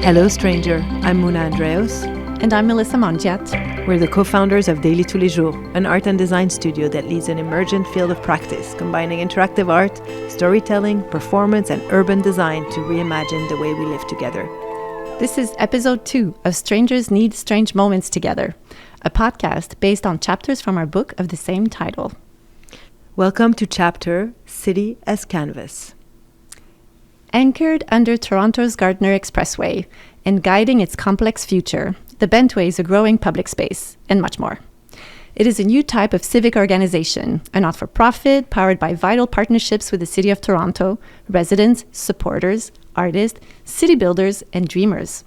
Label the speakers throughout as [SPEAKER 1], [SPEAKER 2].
[SPEAKER 1] Hello, stranger. I'm Mouna and
[SPEAKER 2] And I'm Melissa Mongiat.
[SPEAKER 1] We're the co-founders of Daily Tous les Jours, an art and design studio that leads an emergent field of practice, combining interactive art, storytelling, performance, and urban design to reimagine the way we live together.
[SPEAKER 2] This is episode 2 of Strangers Need Strange Moments Together, a podcast based on chapters from our book of the same title.
[SPEAKER 1] Welcome to chapter City as Canvas.
[SPEAKER 2] Anchored under Toronto's Gardiner Expressway and guiding its complex future, the Bentway is a growing public space, and much more. It is a new type of civic organization, a not-for-profit powered by vital partnerships with the City of Toronto, residents, supporters, artists, city builders, and dreamers.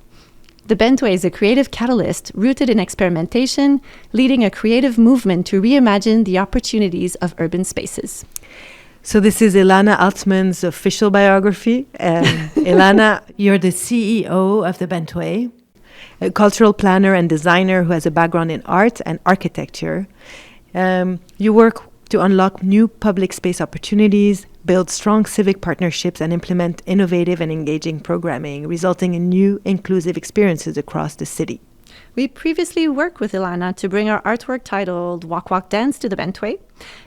[SPEAKER 2] The Bentway is a creative catalyst rooted in experimentation, leading a creative movement to reimagine the opportunities of urban spaces.
[SPEAKER 1] So this is Ilana Altman's official biography. Ilana, you're the CEO of the Bentway, a cultural planner and designer who has a background in art and architecture. You work to unlock new public space opportunities, build strong civic partnerships, and implement innovative and engaging programming, resulting in new inclusive experiences across the city.
[SPEAKER 2] We previously worked with Ilana to bring our artwork titled Walk, Walk, Dance to the Bentway,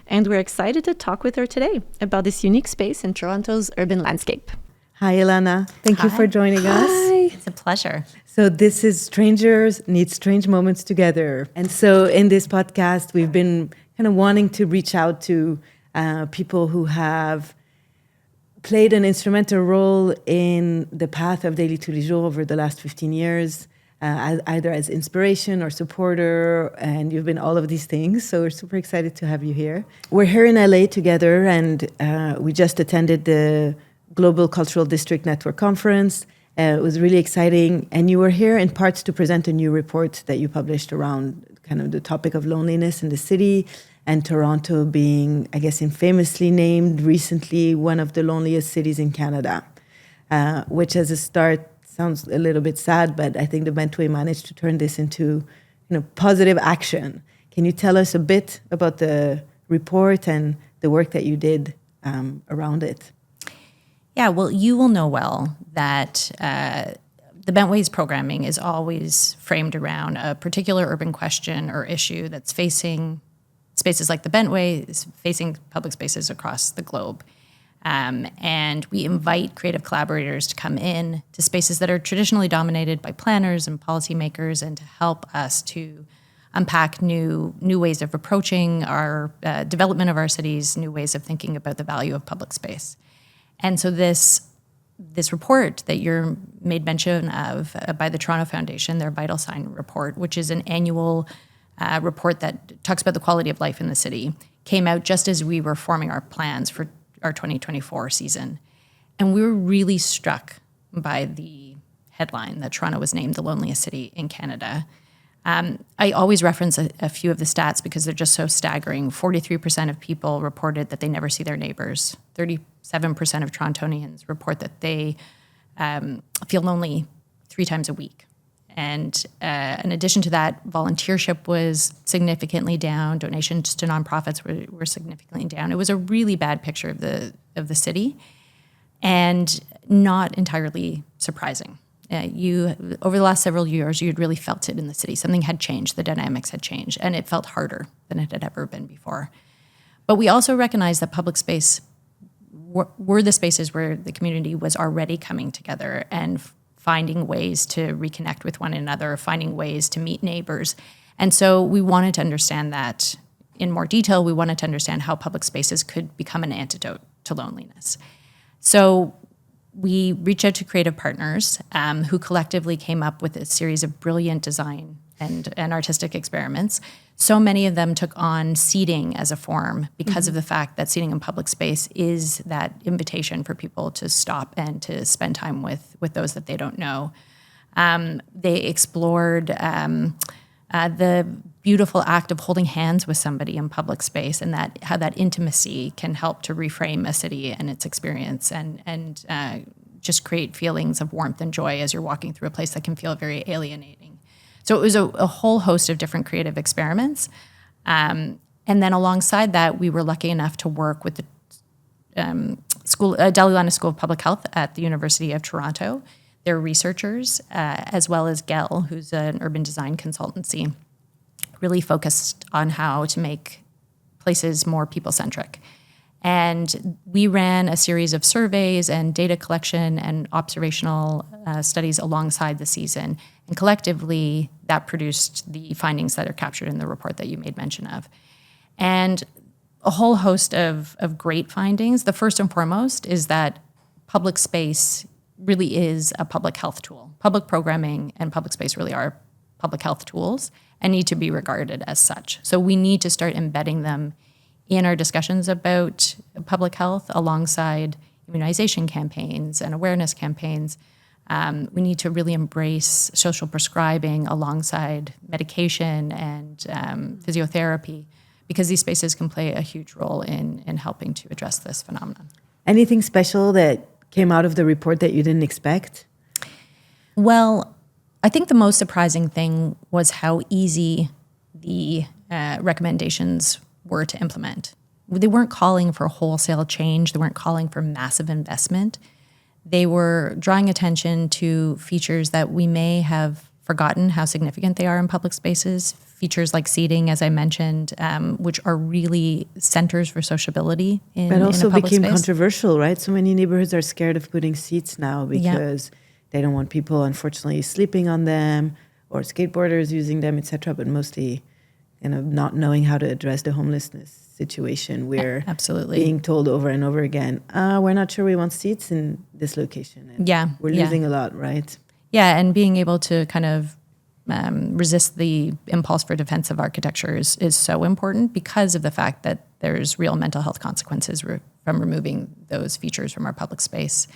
[SPEAKER 2] and we're excited to talk with her today about this unique space in Toronto's urban landscape.
[SPEAKER 1] Hi, Ilana. Thank you for joining us.
[SPEAKER 3] It's a pleasure.
[SPEAKER 1] So this is Strangers Need Strange Moments Together. And so in this podcast, we've been kind of wanting to reach out to people who have played an instrumental role in the path of Daily Tous les Jours over the last 15 years, either as inspiration or supporter, and you've been all of these things. So we're super excited to have you here. We're here in LA together, and we just attended the Global Cultural District Network Conference. It was really exciting. And you were here in parts to present a new report that you published around kind of the topic of loneliness in the city, and Toronto being, I guess, infamously named recently one of the loneliest cities in Canada, which as a start sounds a little bit sad, but I think the Bentway managed to turn this into, positive action. Can you tell us a bit about the report and the work that you did around it?
[SPEAKER 3] Yeah, well, you will know well that the Bentway's programming is always framed around a particular urban question or issue that's facing spaces like the Bentway, is facing public spaces across the globe. And we invite creative collaborators to come in to spaces that are traditionally dominated by planners and policymakers, and to help us to unpack new ways of approaching our development of our cities, new ways of thinking about the value of public space. And so this report that you're made mention of by the Toronto Foundation, their Vital Sign report, which is an annual report that talks about the quality of life in the city, came out just as we were forming our plans for our 2024 season. And we were really struck by the headline that Toronto was named the loneliest city in Canada. I always reference a few of the stats because they're just so staggering. 43% of people reported that they never see their neighbors. 37% of Torontonians report that they feel lonely 3 times a week. And in addition to that, volunteership was significantly down. Donations to nonprofits were significantly down. It was a really bad picture of the city, and not entirely surprising. Over the last several years, you'd really felt it in the city. Something had changed. The dynamics had changed, and it felt harder than it had ever been before. But we also recognized that public space were the spaces where the community was already coming together and finding ways to reconnect with one another, finding ways to meet neighbors. And so we wanted to understand that in more detail. We wanted to understand how public spaces could become an antidote to loneliness. So we reached out to creative partners who collectively came up with a series of brilliant design and artistic experiments. So many of them took on seating as a form because of the fact that seating in public space is that invitation for people to stop and to spend time with those that they don't know. They explored the beautiful act of holding hands with somebody in public space, and how that intimacy can help to reframe a city and its experience, and just create feelings of warmth and joy as you're walking through a place that can feel very alienating. So it was a whole host of different creative experiments. And then alongside that, we were lucky enough to work with the Ilana School of Public Health at the University of Toronto. their researchers, as well as GEL, who's an urban design consultancy, really focused on how to make places more people-centric. And we ran a series of surveys and data collection and observational studies alongside the season. And collectively, that produced the findings that are captured in the report that you made mention of. And a whole host of great findings. The first and foremost is that public space really is a public health tool. Public programming and public space really are public health tools and need to be regarded as such. So we need to start embedding them in our discussions about public health alongside immunization campaigns and awareness campaigns. We need to really embrace social prescribing alongside medication and physiotherapy, because these spaces can play a huge role in helping to address this phenomenon.
[SPEAKER 1] Anything special that came out of the report that you didn't expect?
[SPEAKER 3] Well, I think the most surprising thing was how easy the recommendations were to implement. They weren't calling for wholesale change. They weren't calling for massive investment. They were drawing attention to features that we may have forgotten how significant they are in public spaces. Features like seating, as I mentioned, which are really centers for sociability in a public space. But also became
[SPEAKER 1] controversial, right? So many neighborhoods are scared of putting seats now because they don't want people, unfortunately, sleeping on them or skateboarders using them, etc. But mostly, not knowing how to address the homelessness situation. We're
[SPEAKER 3] absolutely
[SPEAKER 1] being told over and over again, we're not sure we want seats in this location. And we're losing a lot, right?
[SPEAKER 3] Yeah, and being able to kind of resist the impulse for defensive architecture is so important because of the fact that there's real mental health consequences from removing those features from our public space.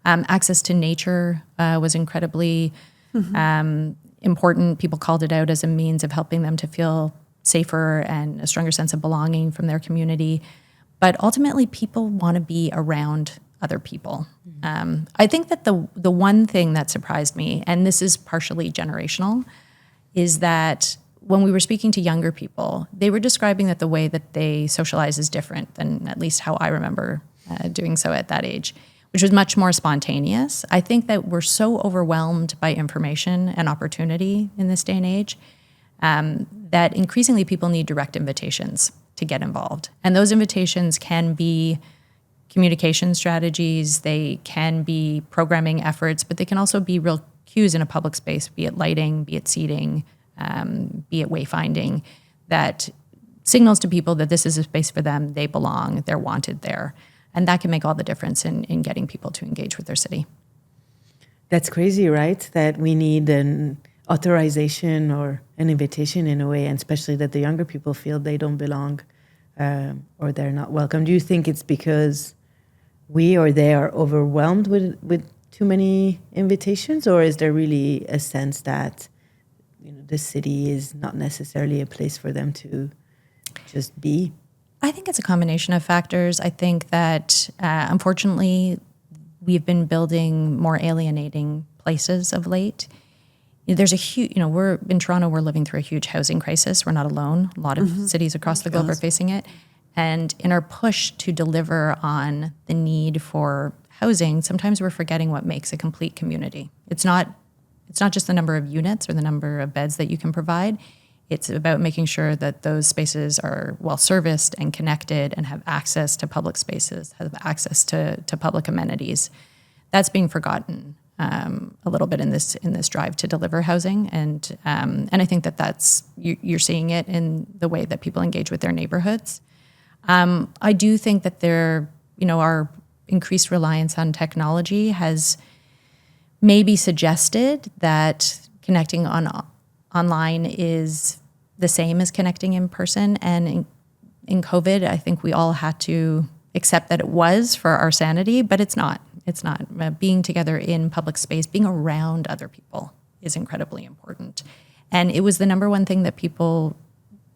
[SPEAKER 3] Access to nature was incredibly important. People called it out as a means of helping them to feel safer and a stronger sense of belonging from their community. But ultimately, people want to be around other people. I think that the one thing that surprised me, and this is partially generational, is that when we were speaking to younger people, they were describing that the way that they socialize is different than at least how I remember doing so at that age, which was much more spontaneous. I think that we're so overwhelmed by information and opportunity in this day and age that increasingly people need direct invitations to get involved. And those invitations can be communication strategies, they can be programming efforts, but they can also be real cues in a public space, be it lighting, be it seating, be it wayfinding, that signals to people that this is a space for them, they belong, they're wanted there. And that can make all the difference in getting people to engage with their city.
[SPEAKER 1] That's crazy, right? That we need an authorization or an invitation in a way, and especially that the younger people feel they don't belong or they're not welcome. Do you think it's because we or they are overwhelmed with too many invitations, or is there really a sense that the city is not necessarily a place for them to just be?
[SPEAKER 3] I think it's a combination of factors. I think that unfortunately we've been building more alienating places of late. There's a huge, we're in Toronto, we're living through a huge housing crisis. We're not alone. A lot of cities across the globe are facing it. And in our push to deliver on the need for housing, sometimes we're forgetting what makes a complete community. It's not just the number of units or the number of beds that you can provide. It's about making sure that those spaces are well-serviced and connected and have access to public spaces, have access to public amenities. That's being forgotten a little bit in this drive to deliver housing, and I think that's you're seeing it in the way that people engage with their neighborhoods. I do think that our increased reliance on technology has maybe suggested that connecting online is the same as connecting in person. And in COVID, I think we all had to accept that it was for our sanity, but it's not. It's not. Being together in public space, being around other people is incredibly important. And it was the number one thing that people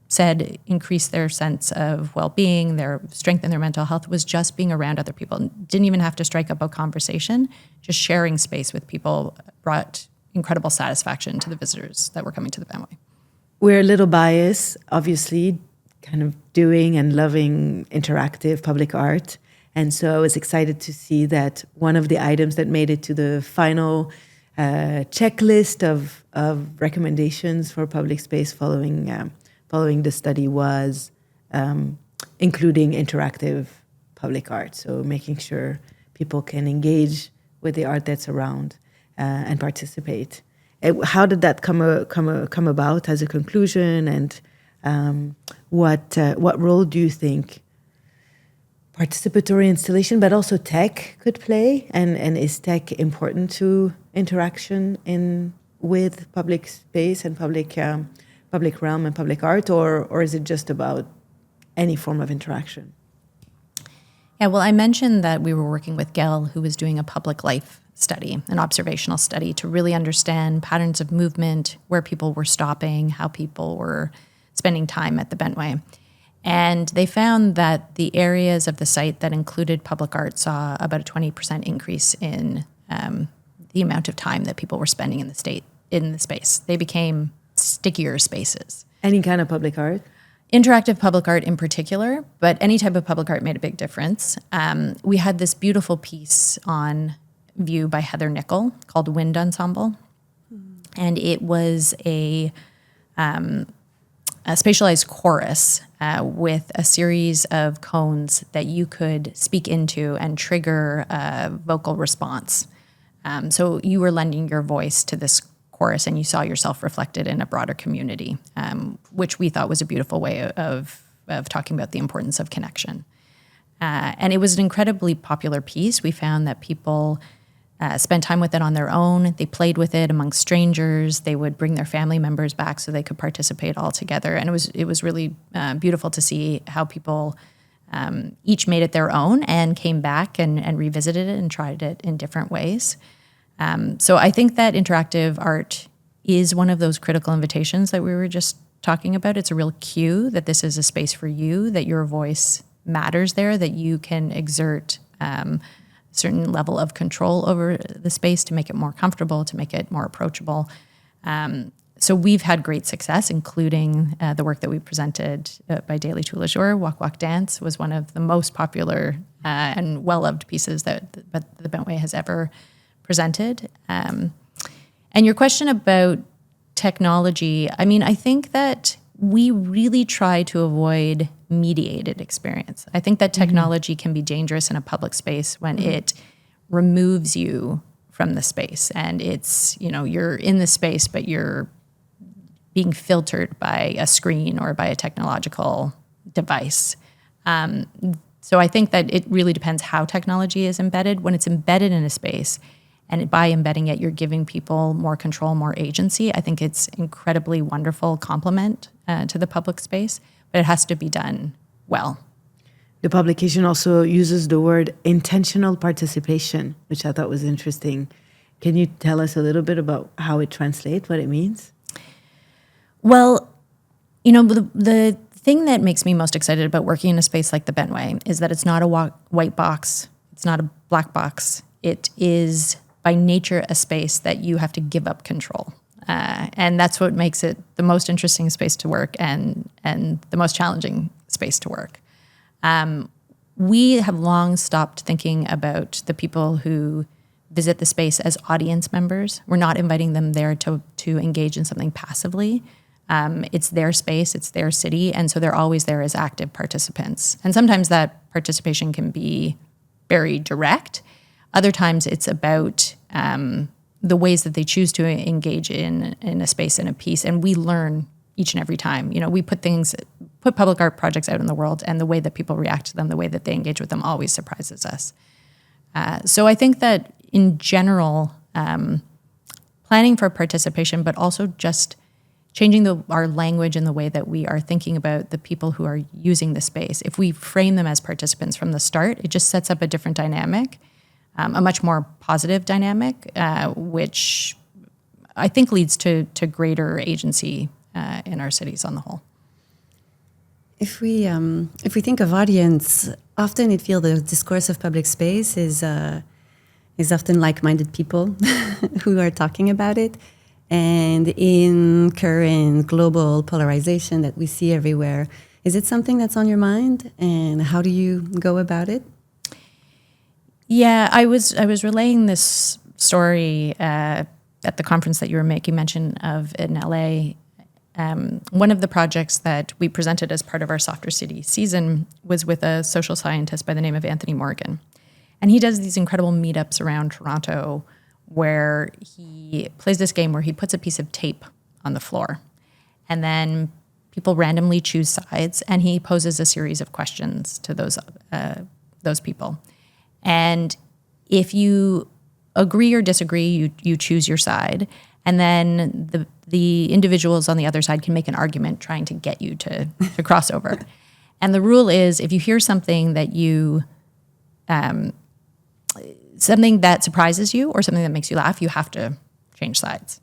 [SPEAKER 3] said increased their sense of well-being, their strength in their mental health, was just being around other people. Didn't even have to strike up a conversation. Just sharing space with people brought incredible satisfaction to the visitors that were coming to the Bentway.
[SPEAKER 1] We're a little biased, obviously, kind of doing and loving interactive public art. And so I was excited to see that one of the items that made it to the final checklist of recommendations for public space following the study was including interactive public art. So making sure people can engage with the art that's around and participate. How did that come about as a conclusion, and what role do you think participatory installation, but also tech, could play? And is tech important to interaction with public space and public realm and public art, or is it just about any form of interaction?
[SPEAKER 3] Yeah, well, I mentioned that we were working with Gail, who was doing a public life study, an observational study, to really understand patterns of movement, where people were stopping, how people were spending time at the Bentway. And they found that the areas of the site that included public art saw about a 20% increase in the amount of time that people were spending in the space. They became stickier spaces.
[SPEAKER 1] Any kind of public art?
[SPEAKER 3] Interactive public art in particular, but any type of public art made a big difference. We had this beautiful piece on view by Heather Nickel called Wind Ensemble. And it was a spatialized chorus with a series of cones that you could speak into and trigger a vocal response. So you were lending your voice to this chorus and you saw yourself reflected in a broader community, which we thought was a beautiful way of talking about the importance of connection. And it was an incredibly popular piece. We found that people spent time with it on their own. They played with it amongst strangers. They would bring their family members back so they could participate all together. And it was really beautiful to see how people each made it their own and came back and revisited it and tried it in different ways. So I think that interactive art is one of those critical invitations that we were just talking about. It's a real cue that this is a space for you, that your voice matters there, that you can exert certain level of control over the space to make it more comfortable, to make it more approachable. So we've had great success, including the work that we presented by Daily Tous les Jours. Walk, Walk, Dance was one of the most popular and well-loved pieces that the Bentway has ever presented. And your question about technology, I mean, I think that we really try to avoid mediated experience. I think that technology can be dangerous in a public space when it removes you from the space, and it's, you're in the space, but you're being filtered by a screen or by a technological device. So I think that it really depends how technology is embedded. When it's embedded in a space, and by embedding it, you're giving people more control, more agency, I think it's incredibly wonderful complement to the public space, but it has to be done well.
[SPEAKER 1] The publication also uses the word intentional participation, which I thought was interesting. Can you tell us a little bit about how it translates, what it means?
[SPEAKER 3] Well, the thing that makes me most excited about working in a space like the Bentway is that it's not a white box, it's not a black box. It is by nature a space that you have to give up control. And that's what makes it the most interesting space to work and the most challenging space to work. We have long stopped thinking about the people who visit the space as audience members. We're not inviting them there to engage in something passively. It's their space, it's their city, and so they're always there as active participants. And sometimes that participation can be very direct. Other times it's about the ways that they choose to engage in a space, in a piece, and we learn each and every time. We put public art projects out in the world, and the way that people react to them, the way that they engage with them always surprises us. So I think that in general, planning for participation, but also just changing our language and the way that we are thinking about the people who are using the space. If we frame them as participants from the start, it just sets up a different dynamic, a much more positive dynamic, which I think leads to greater agency in our cities on the whole.
[SPEAKER 4] If we think of audience, often it feels the discourse of public space is often like-minded people who are talking about it. And in current global polarization that we see everywhere, is it something that's on your mind? And how do you go about it?
[SPEAKER 3] Yeah, I was relaying this story at the conference that you were making mention of in LA, one of the projects that we presented as part of our Softer City season was with a social scientist by the name of Anthony Morgan. And he does these incredible meetups around Toronto where he plays this game where he puts a piece of tape on the floor. And then people randomly choose sides, and he poses a series of questions to those people. And if you agree or disagree, you choose your side. And then the individuals on the other side can make an argument trying to get you to cross over. And the rule is, if you hear something that something that surprises you or something that makes you laugh, you have to change sides.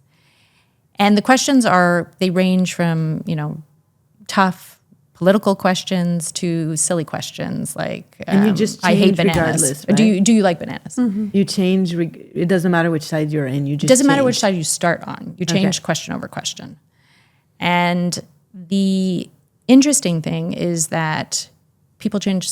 [SPEAKER 3] And the questions they range from, tough political questions to silly questions like,
[SPEAKER 1] and you just
[SPEAKER 3] I hate bananas.
[SPEAKER 1] Right?
[SPEAKER 3] Do you like bananas?
[SPEAKER 1] Mm-hmm. You change, it doesn't matter which side you're in, you just
[SPEAKER 3] It doesn't matter
[SPEAKER 1] change.
[SPEAKER 3] which side you start on. You change question over question. And the interesting thing is that people change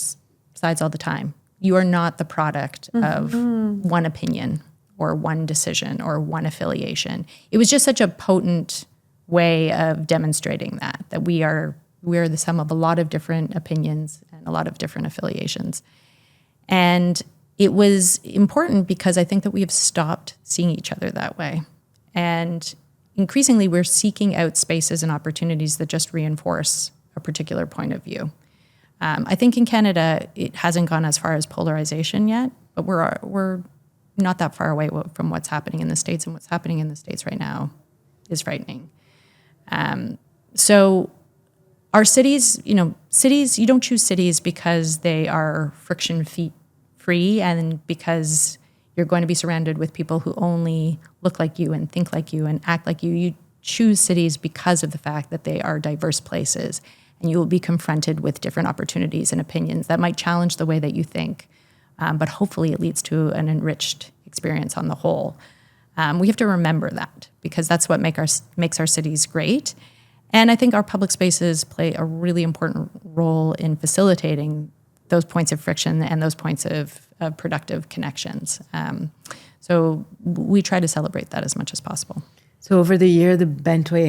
[SPEAKER 3] sides all the time. You are not the product of one opinion or one decision or one affiliation. It was just such a potent way of demonstrating that we are the sum of a lot of different opinions and a lot of different affiliations. And it was important because I think that we have stopped seeing each other that way. And increasingly, we're seeking out spaces and opportunities that just reinforce a particular point of view. I think in Canada, it hasn't gone as far as polarization yet, but we're not that far away from what's happening in the States, and what's happening in the States right now is frightening. So our cities, you don't choose cities because they are friction-free and because you're going to be surrounded with people who only look like you and think like you and act like you. You choose cities because of the fact that they are diverse places, and you will be confronted with different opportunities and opinions that might challenge the way that you think, but hopefully it leads to an enriched experience on the whole. We have to remember that because that's what makes our cities great. And I think our public spaces play a really important role in facilitating those points of friction and those points of productive connections. So we try to celebrate that as much as possible.
[SPEAKER 1] So over the year, the Bentway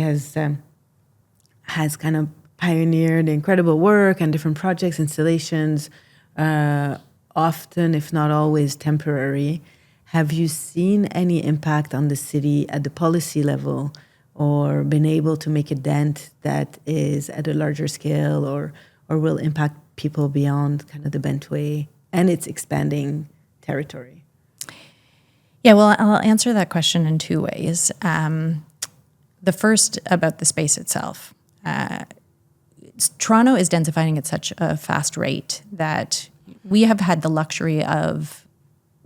[SPEAKER 1] has kind of pioneered incredible work and different projects, installations, often, if not always, temporary. Have you seen any impact on the city at the policy level, or been able to make a dent that is at a larger scale or will impact people beyond kind of the Bentway and its expanding territory?
[SPEAKER 3] Yeah, well, I'll answer that question in two ways. The first about the space itself. Toronto is densifying at such a fast rate that we have had the luxury of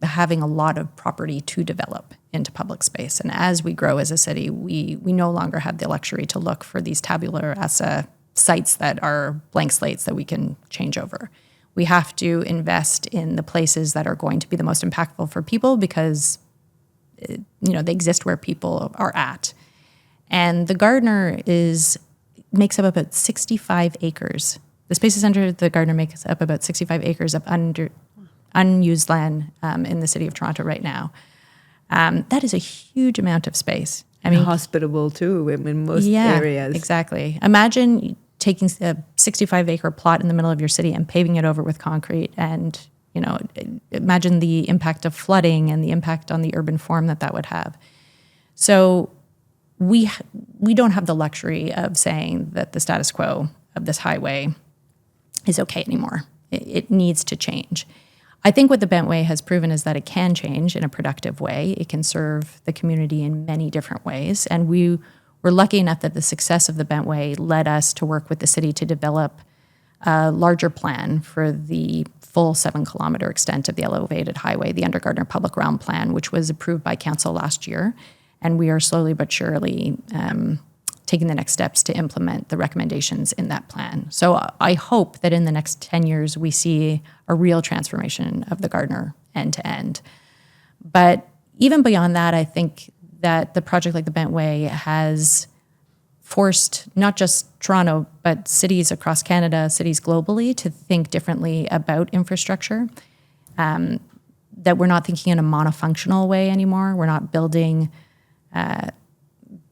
[SPEAKER 3] having a lot of property to develop into public space. And as we grow as a city, we no longer have the luxury to look for these tabula rasa sites that are blank slates that we can change over. We have to invest in the places that are going to be the most impactful for people because they exist where people are at. And the Gardiner makes up about 65 acres. The Spaces Under the Gardiner makes up about 65 acres of unused land in the city of Toronto right now. That is a huge amount of space. I mean,
[SPEAKER 1] hospitable too in most areas.
[SPEAKER 3] Exactly. Imagine taking a 65-acre plot in the middle of your city and paving it over with concrete, and imagine the impact of flooding and the impact on the urban form that would have. So we don't have the luxury of saying that the status quo of this highway is okay anymore. It needs to change. I think what the Bentway has proven is that it can change in a productive way. It can serve the community in many different ways. And we were lucky enough that the success of the Bentway led us to work with the city to develop a larger plan for the full 7-kilometer extent of the elevated highway, the Under Gardiner Public Realm Plan, which was approved by council last year. And we are slowly but surely taking the next steps to implement the recommendations in that plan. So I hope that in the next 10 years, we see a real transformation of the Gardiner end to end. But even beyond that, I think that the project like the Bentway has forced not just Toronto, but cities across Canada, cities globally, to think differently about infrastructure, that we're not thinking in a monofunctional way anymore. We're not building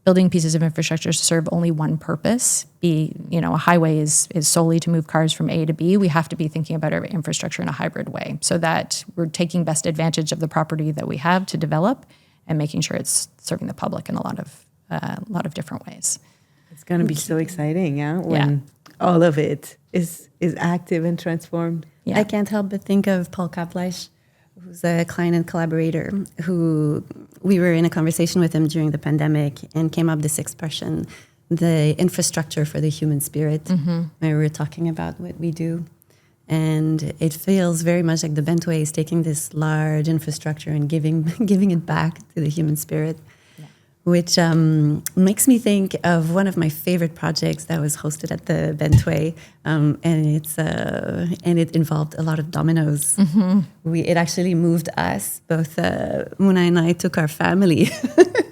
[SPEAKER 3] building pieces of infrastructure serve only one purpose. A highway is solely to move cars from A to B. We have to be thinking about our infrastructure in a hybrid way so that we're taking best advantage of the property that we have to develop and making sure it's serving the public in a lot of different ways.
[SPEAKER 1] It's going to be so exciting, when all of it is active and transformed.
[SPEAKER 4] I can't help but think of Paul Kaplaish, who's a client and collaborator, who we were in a conversation with him during the pandemic and came up this expression, the infrastructure for the human spirit, where we were talking about what we do. And it feels very much like the Bentway is taking this large infrastructure and giving it back to the human spirit, which makes me think of one of my favorite projects that was hosted at the Bentway, and it involved a lot of dominoes. It actually moved us, both Mouna and I took our family.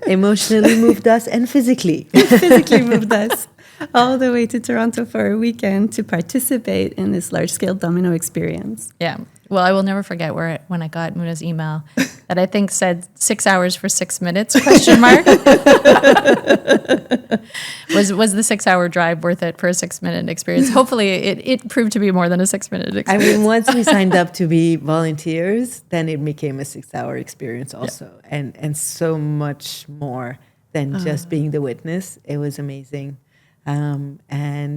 [SPEAKER 1] Emotionally moved us and physically.
[SPEAKER 4] Physically moved us all the way to Toronto for a weekend to participate in this large-scale domino experience.
[SPEAKER 3] Yeah. Well, I will never forget when I got Mouna's email that I think said 6 hours for 6 minutes, question mark. Was the 6-hour drive worth it for a 6-minute experience? Hopefully it proved to be more than a 6-minute experience.
[SPEAKER 1] I mean, once we signed up to be volunteers, then it became a 6-hour experience also. And so much more than just being the witness. It was amazing. And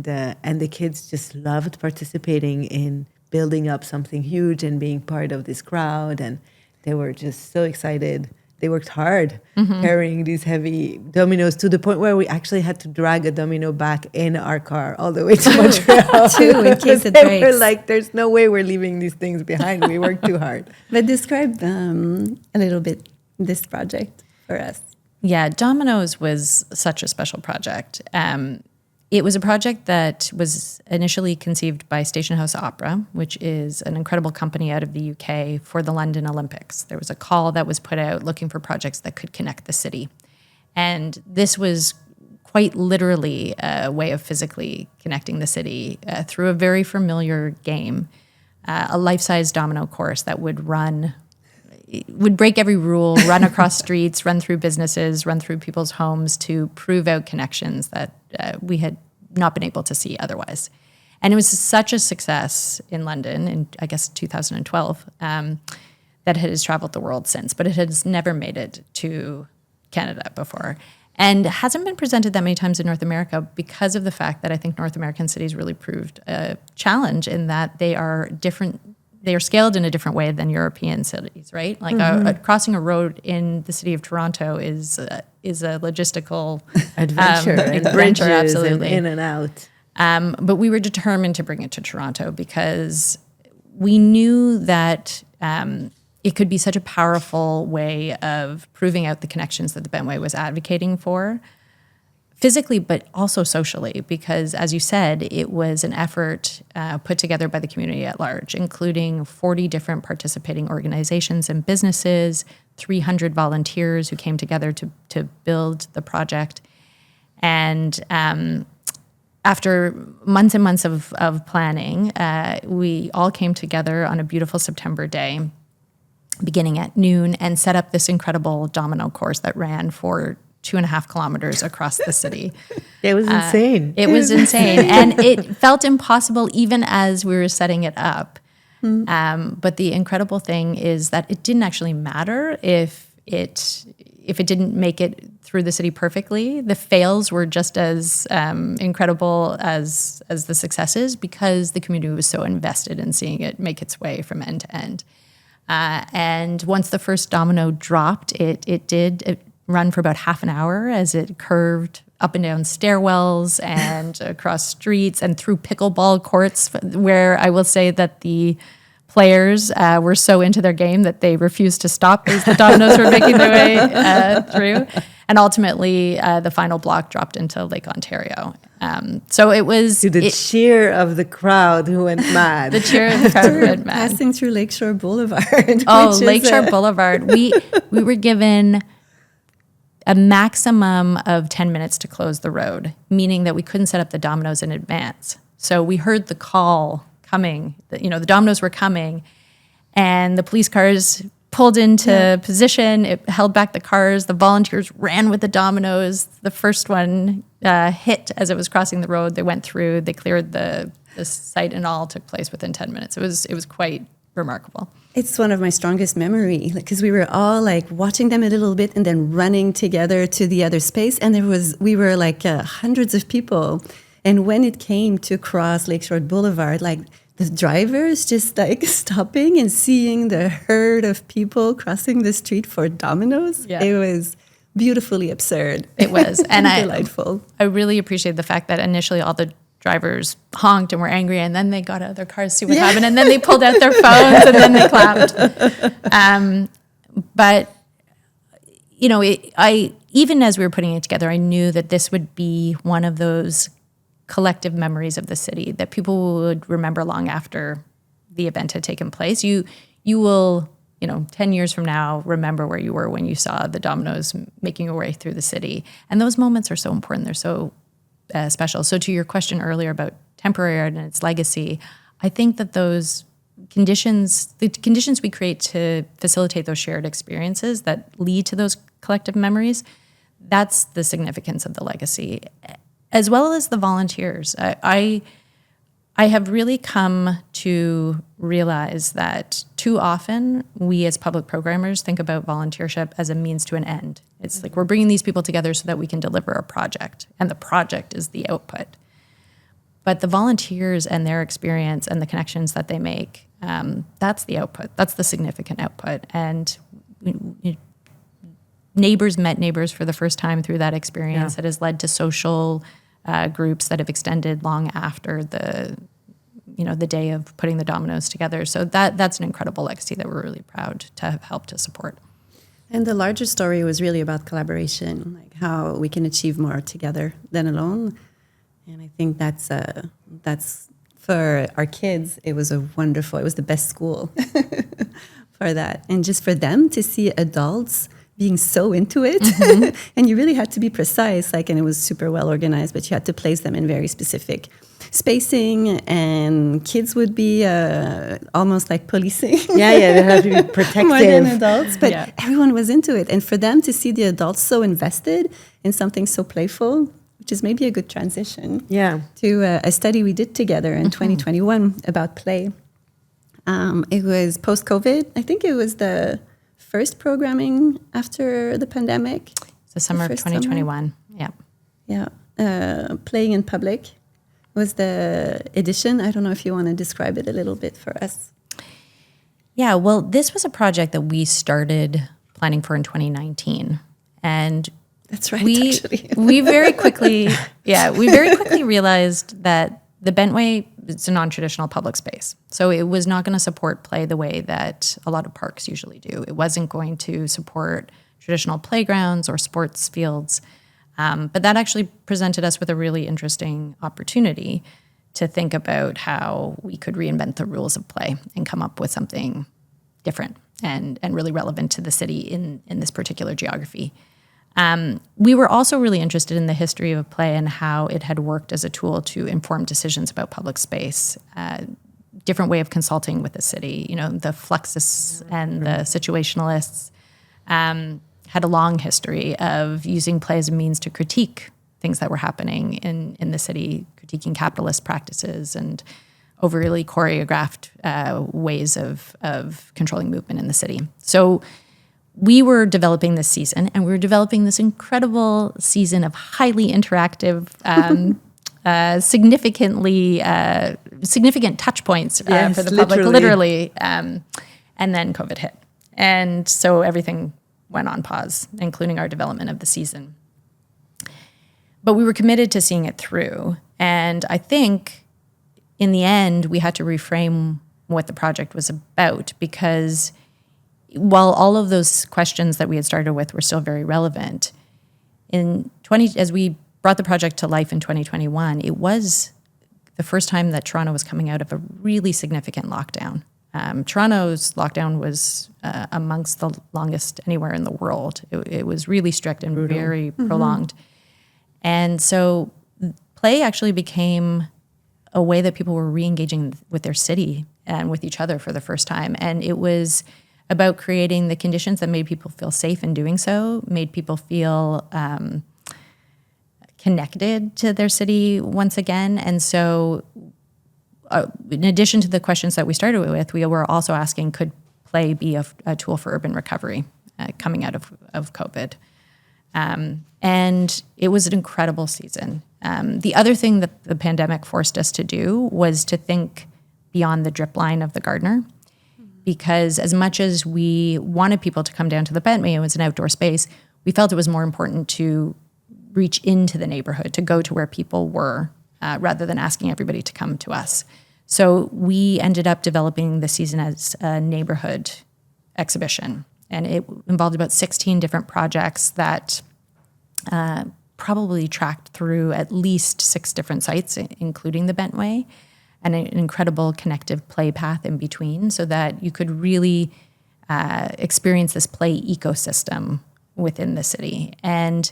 [SPEAKER 1] the kids just loved participating in building up something huge and being part of this crowd, and they were just so excited. They worked hard carrying these heavy dominoes to the point where we actually had to drag a domino back in our car all the way to Montreal.
[SPEAKER 4] Too, in case it
[SPEAKER 1] they
[SPEAKER 4] breaks.
[SPEAKER 1] were like, there's no way we're leaving these things behind. We worked too hard.
[SPEAKER 4] But describe a little bit this project for us.
[SPEAKER 3] Yeah, Dominoes was such a special project. It was a project that was initially conceived by Station House Opera, which is an incredible company out of the UK for the London Olympics. There was a call that was put out looking for projects that could connect the city. And this was quite literally a way of physically connecting the city through a very familiar game, a life-size domino course that would break every rule, run across streets, run through businesses, run through people's homes to prove out connections that we had not been able to see otherwise. And it was such a success in London in, I guess, 2012, that it has traveled the world since, but it has never made it to Canada before. And hasn't been presented that many times in North America because of the fact that I think North American cities really proved a challenge in that they are different. They are scaled in a different way than European cities, right? Like crossing a road in the city of Toronto is a logistical
[SPEAKER 1] adventure,
[SPEAKER 3] absolutely,
[SPEAKER 1] and in and out.
[SPEAKER 3] But we were determined to bring it to Toronto because we knew that it could be such a powerful way of proving out the connections that the Bentway was advocating for, physically, but also socially, because as you said, it was an effort put together by the community at large, including 40 different participating organizations and businesses, 300 volunteers who came together to build the project. And after months and months of planning, we all came together on a beautiful September day, beginning at noon, and set up this incredible domino course that ran for 2.5 kilometers across the city.
[SPEAKER 1] It was insane.
[SPEAKER 3] It was insane. And it felt impossible even as we were setting it up. But the incredible thing is that it didn't actually matter if it didn't make it through the city perfectly. The fails were just as incredible as the successes because the community was so invested in seeing it make its way from end to end. And once the first domino dropped, it did run for about half an hour as it curved up and down stairwells and across streets and through pickleball courts, where I will say that the players were so into their game that they refused to stop as the dominoes were making their way through. And ultimately, the final block dropped into Lake Ontario. So it was...
[SPEAKER 1] To the cheer of the crowd who went mad.
[SPEAKER 3] The cheer of the crowd who went mad.
[SPEAKER 4] Passing through Lakeshore Boulevard.
[SPEAKER 3] Oh, Lakeshore Boulevard. We were given a maximum of 10 minutes to close the road, meaning that we couldn't set up the dominoes in advance. So we heard the call coming, the dominoes were coming, and the police cars pulled into position. It held back the cars. The volunteers ran with the dominoes. The first one hit as it was crossing the road. They went through. They cleared the site, and all took place within 10 minutes. It was quite remarkable.
[SPEAKER 4] It's one of my strongest memory because we were all like watching them a little bit and then running together to the other space. And we were like hundreds of people. And when it came to cross Lakeshore Boulevard, like the drivers just like stopping and seeing the herd of people crossing the street for dominoes, it was beautifully absurd.
[SPEAKER 3] It was. And
[SPEAKER 4] delightful.
[SPEAKER 3] I really appreciate the fact that initially all the drivers honked and were angry, and then they got out of their cars to see what happened, and then they pulled out their phones, and then they clapped. But you know, I even as we were putting it together, I knew that this would be one of those collective memories of the city that people would remember long after the event had taken place. You will, 10 years from now, remember where you were when you saw the dominoes making your way through the city, and those moments are so important. They're so special. So to your question earlier about temporary art and its legacy, I think that the conditions we create to facilitate those shared experiences that lead to those collective memories, that's the significance of the legacy, as well as the volunteers. I have really come to realize that too often we as public programmers think about volunteership as a means to an end. It's like we're bringing these people together so that we can deliver a project, and the project is the output. But the volunteers and their experience and the connections that they make, that's the output. That's the significant output. And neighbors met neighbors for the first time through that experience. That has led to social groups that have extended long after the day of putting the dominoes together. So that's an incredible legacy that we're really proud to have helped to support.
[SPEAKER 4] And the larger story was really about collaboration, like how we can achieve more together than alone. And I think that's for our kids, it was the best school for that. And just for them to see adults being so into it, and you really had to be precise, and it was super well organized, but you had to place them in very specific spacing, and kids would be almost like policing.
[SPEAKER 1] They have to be protective.
[SPEAKER 4] More than adults, but everyone was into it. And for them to see the adults so invested in something so playful, which is maybe a good transition to a study we did together in 2021 about play. It was post-COVID. I think it was the first programming after the pandemic.
[SPEAKER 3] The summer of 2021.
[SPEAKER 4] Playing in public was the edition. I don't know if you want to describe it a little bit for us.
[SPEAKER 3] Yeah, well, this was a project that we started planning for in 2019. And
[SPEAKER 4] that's right,
[SPEAKER 3] actually. we very quickly realized that the Bentway is a non-traditional public space. So it was not going to support play the way that a lot of parks usually do. It wasn't going to support traditional playgrounds or sports fields. But that actually presented us with a really interesting opportunity to think about how we could reinvent the rules of play and come up with something different and really relevant to the city in this particular geography. We were also really interested in the history of play and how it had worked as a tool to inform decisions about public space, different way of consulting with the city. The Fluxists and the Situationalists had a long history of using play as a means to critique things that were happening in the city, critiquing capitalist practices and overly choreographed ways of controlling movement in the city. So we were developing this season, and we were developing this incredible season of highly interactive, significant touch points for the public, literally. And then COVID hit. And so everything went on pause, including our development of the season. But we were committed to seeing it through. And I think in the end, we had to reframe what the project was about, because while all of those questions that we had started with were still very relevant, as we brought the project to life in 2021, it was the first time that Toronto was coming out of a really significant lockdown. Toronto's lockdown was amongst the longest anywhere in the world. It was really strict and very prolonged. And so play actually became a way that people were re-engaging with their city and with each other for the first time. And it was about creating the conditions that made people feel safe in doing so, made people feel connected to their city once again. And so in addition to the questions that we started with, we were also asking, could play be a tool for urban recovery coming out of COVID? And it was an incredible season. The other thing that the pandemic forced us to do was to think beyond the drip line of the Gardiner, because as much as we wanted people to come down to the Bentway, it was an outdoor space, we felt it was more important to reach into the neighborhood, to go to where people were, rather than asking everybody to come to us. So we ended up developing the season as a neighborhood exhibition, and it involved about 16 different projects that probably tracked through at least 6 different sites, including the Bentway, and an incredible connective play path in between, so that you could really experience this play ecosystem within the city. And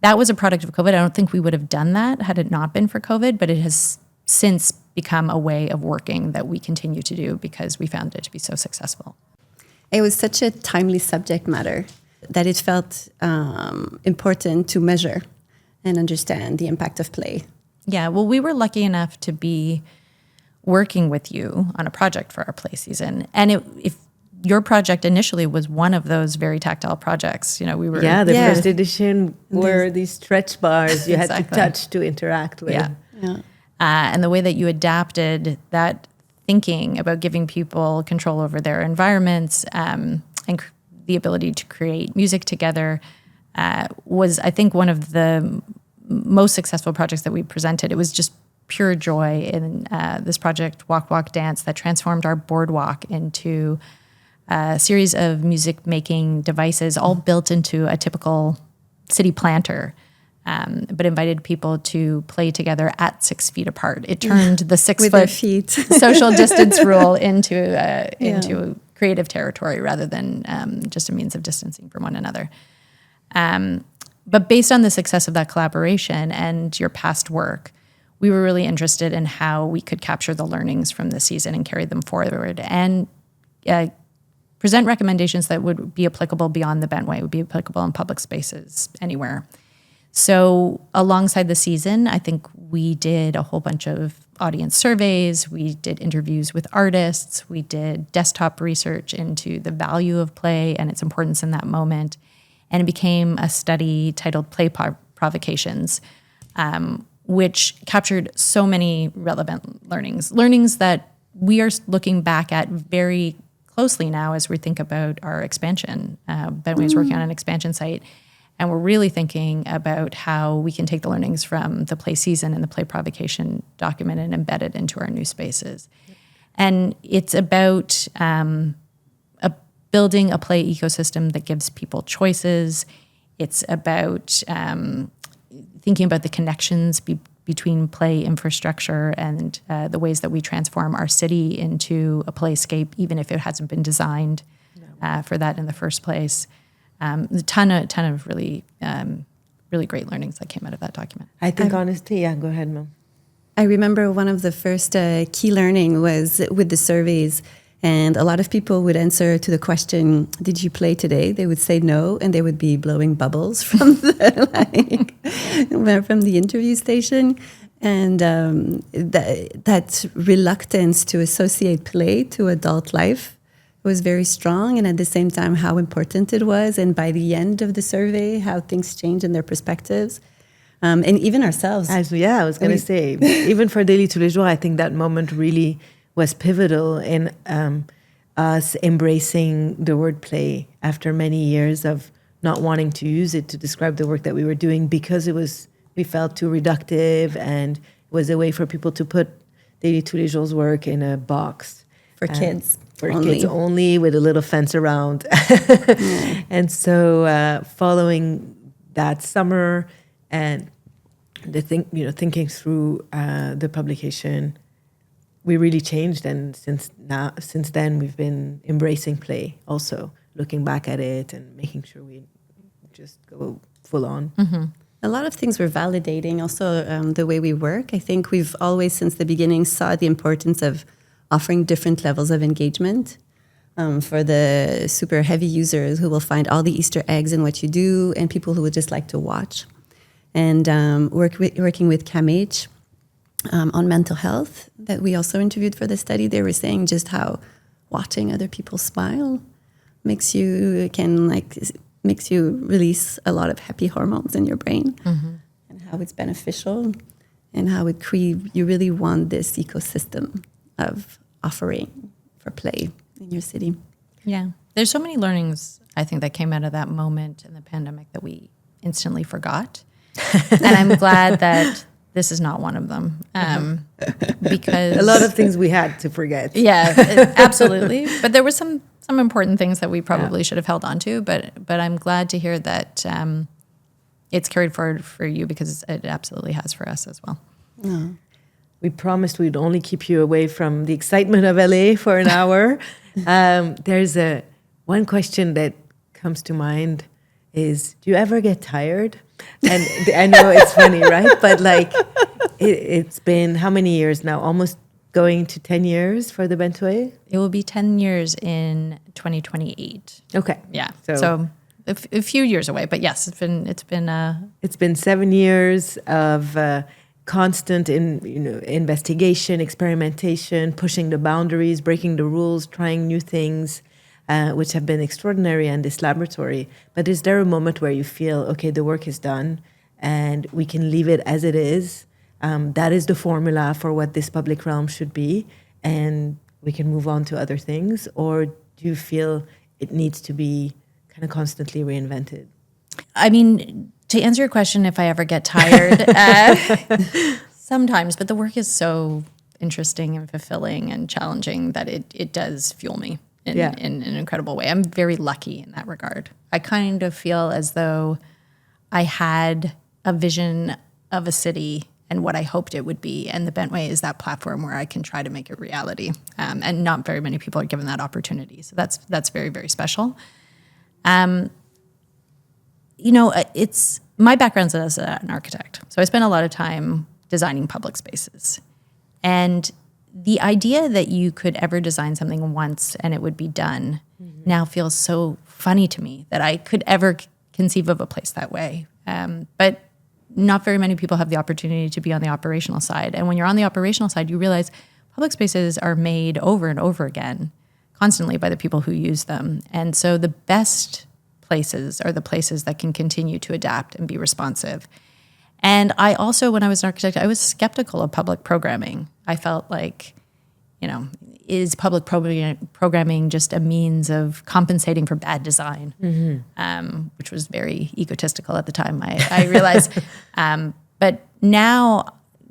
[SPEAKER 3] that was a product of COVID. I don't think we would have done that had it not been for COVID, but it has since become a way of working that we continue to do because we found it to be so successful.
[SPEAKER 4] It was such a timely subject matter that it felt important to measure and understand the impact of play.
[SPEAKER 3] Yeah, well, we were lucky enough to be working with you on a project for our play season. And if your project initially was one of those very tactile projects, we were...
[SPEAKER 1] Yeah, the first edition were these stretch bars you had to touch to interact with.
[SPEAKER 3] Yeah. And the way that you adapted that thinking about giving people control over their environments and the ability to create music together was, I think, one of the most successful projects that we presented. It was just pure joy in this project, Walk, Walk, Dance, that transformed our boardwalk into a series of music-making devices, all built into a typical city planter, but invited people to play together at 6 feet apart. It turned the 6-foot social distance rule into creative territory rather than just a means of distancing from one another. But based on the success of that collaboration and your past work, we were really interested in how we could capture the learnings from the season and carry them forward and present recommendations that would be applicable beyond the Bentway, would be applicable in public spaces anywhere. So alongside the season, I think we did a whole bunch of audience surveys, we did interviews with artists, we did desktop research into the value of play and its importance in that moment. And it became a study titled Play Provocations, which captured so many relevant learnings that we are looking back at very closely now as we think about our expansion. Bentway is working on an expansion site, and we're really thinking about how we can take the learnings from the play season and the play provocation document and embed it into our new spaces. And it's about building a play ecosystem that gives people choices. It's about thinking about the connections between play infrastructure and the ways that we transform our city into a playscape, even if it hasn't been designed for that in the first place. A ton of really great learnings that came out of that document.
[SPEAKER 1] I think honestly, go ahead, Mo.
[SPEAKER 4] I remember one of the first key learning was with the surveys, and a lot of people would answer to the question, "Did you play today?" They would say no, and they would be blowing bubbles from from the interview station, and that reluctance to associate play to adult life was very strong, and at the same time how important it was, and by the end of the survey how things changed in their perspectives, and even ourselves.
[SPEAKER 1] I was going to say, even for Daily Tous les Jours, I think that moment really was pivotal in us embracing the word play after many years of not wanting to use it to describe the work that we were doing because we felt too reductive and was a way for people to put Daily Tous les Jours' work in a box.
[SPEAKER 4] For kids.
[SPEAKER 1] Kids only, with a little fence around. And so following that summer and thinking through the publication, we really changed. And since then, we've been embracing play, also looking back at it and making sure we just go full on.
[SPEAKER 3] Mm-hmm.
[SPEAKER 4] A lot of things were validating also the way we work. I think we've always, since the beginning, saw the importance of offering different levels of engagement. for the super heavy users who will find all the Easter eggs in what you do, and people who would just like to watch. And working with CAMH on mental health that we also interviewed for the study, they were saying just how watching other people smile makes you release a lot of happy hormones in your brain, and how it's beneficial, and how you really want this ecosystem of offering for play in your city.
[SPEAKER 3] Yeah. There's so many learnings, I think, that came out of that moment in the pandemic that we instantly forgot. And I'm glad that this is not one of them. Because
[SPEAKER 1] A lot of things we had to forget.
[SPEAKER 3] Yeah, absolutely. But there were some important things that we probably should have held on to. But I'm glad to hear that it's carried forward for you, because it absolutely has for us as well.
[SPEAKER 4] No.
[SPEAKER 1] We promised we'd only keep you away from the excitement of LA for an hour. There's one question that comes to mind is, do you ever get tired? And I know it's funny, right? But like, it's been how many years now? Almost going to 10 years for the Bentway?
[SPEAKER 3] It will be 10 years in 2028.
[SPEAKER 1] Okay.
[SPEAKER 3] Yeah. So a few years away, but yes, it's been
[SPEAKER 1] 7 years of constant investigation, experimentation, pushing the boundaries, breaking the rules, trying new things, which have been extraordinary in this laboratory. But is there a moment where you feel, okay, the work is done and we can leave it as it is? That is the formula for what this public realm should be, and we can move on to other things? Or do you feel it needs to be kind of constantly reinvented?
[SPEAKER 3] I mean, to answer your question, if I ever get tired, sometimes, but the work is so interesting and fulfilling and challenging that it does fuel me in an incredible way. I'm very lucky in that regard. I kind of feel as though I had a vision of a city and what I hoped it would be, and the Bentway is that platform where I can try to make it reality. And not very many people are given that opportunity. So that's very, very special. It's my background's as an architect. So I spent a lot of time designing public spaces. And the idea that you could ever design something once and it would be done now feels so funny to me, that I could ever conceive of a place that way. But not very many people have the opportunity to be on the operational side. And when you're on the operational side, you realize public spaces are made over and over again, constantly, by the people who use them. And so the best places are the places that can continue to adapt and be responsive. And I also, when I was an architect, I was skeptical of public programming. I felt like, is public programming just a means of compensating for bad design, which was very egotistical at the time, I realized. But now,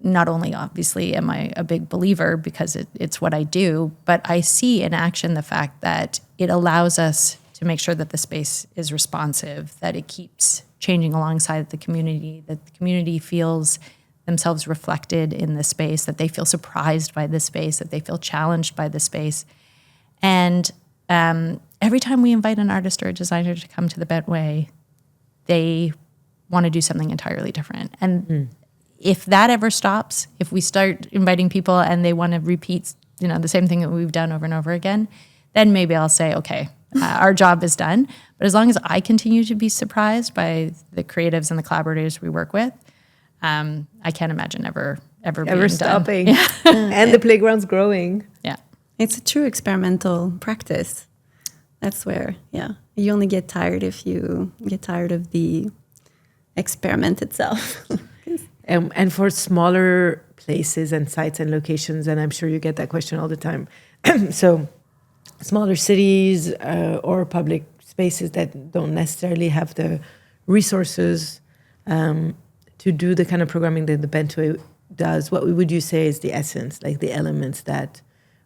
[SPEAKER 3] not only obviously am I a big believer because it's what I do, but I see in action the fact that it allows us to make sure that the space is responsive, that it keeps changing alongside the community, that the community feels themselves reflected in the space, that they feel surprised by the space, that they feel challenged by the space. And every time we invite an artist or a designer to come to the Bentway, they want to do something entirely different. And if that ever stops, if we start inviting people and they want to repeat, the same thing that we've done over and over again, then maybe I'll say, okay, our job is done. But as long as I continue to be surprised by the creatives and the collaborators we work with, I can't imagine ever being
[SPEAKER 1] stopping.
[SPEAKER 3] Done. Yeah.
[SPEAKER 1] And the playground's growing.
[SPEAKER 3] Yeah.
[SPEAKER 4] It's a true experimental practice. That's where, you only get tired if you get tired of the experiment itself.
[SPEAKER 1] And for smaller places and sites and locations, and I'm sure you get that question all the time. So smaller cities or public spaces that don't necessarily have the resources to do the kind of programming that the Bentway does, what would you say is the essence, like the elements that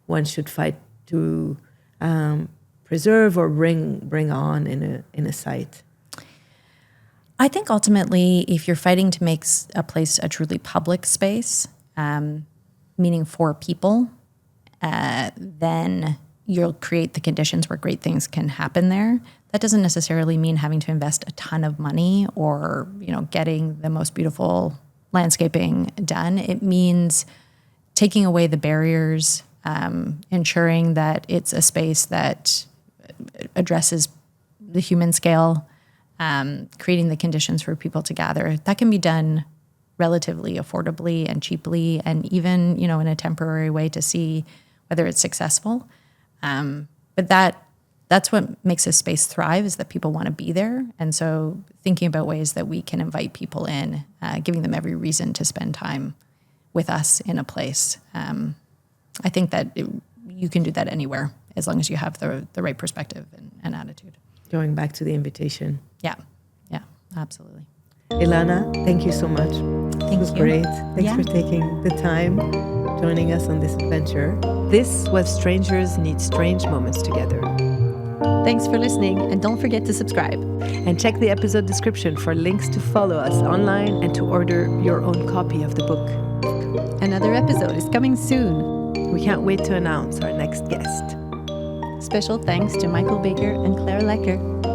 [SPEAKER 1] one should fight to preserve or bring on in a site?
[SPEAKER 3] I think ultimately, if you're fighting to make a place a truly public space, meaning for people, then you'll create the conditions where great things can happen there. That doesn't necessarily mean having to invest a ton of money or, getting the most beautiful landscaping done. It means taking away the barriers, ensuring that it's a space that addresses the human scale, creating the conditions for people to gather. That can be done relatively affordably and cheaply, and even, in a temporary way to see whether it's successful. But that's what makes a space thrive, is that people want to be there. And so thinking about ways that we can invite people in, giving them every reason to spend time with us in a place. I think that you can do that anywhere as long as you have the right perspective and attitude.
[SPEAKER 1] Going back to the invitation.
[SPEAKER 3] Yeah, absolutely.
[SPEAKER 1] Ilana, thank you so much. It was great. Thanks for taking the time, joining us on this adventure. This was Strangers Need Strange Moments Together.
[SPEAKER 2] Thanks for listening, and don't forget to subscribe.
[SPEAKER 1] And check the episode description for links to follow us online and to order your own copy of the book.
[SPEAKER 2] Another episode is coming soon.
[SPEAKER 1] We can't wait to announce our next guest.
[SPEAKER 2] Special thanks to Michael Baker and Claire Lecker.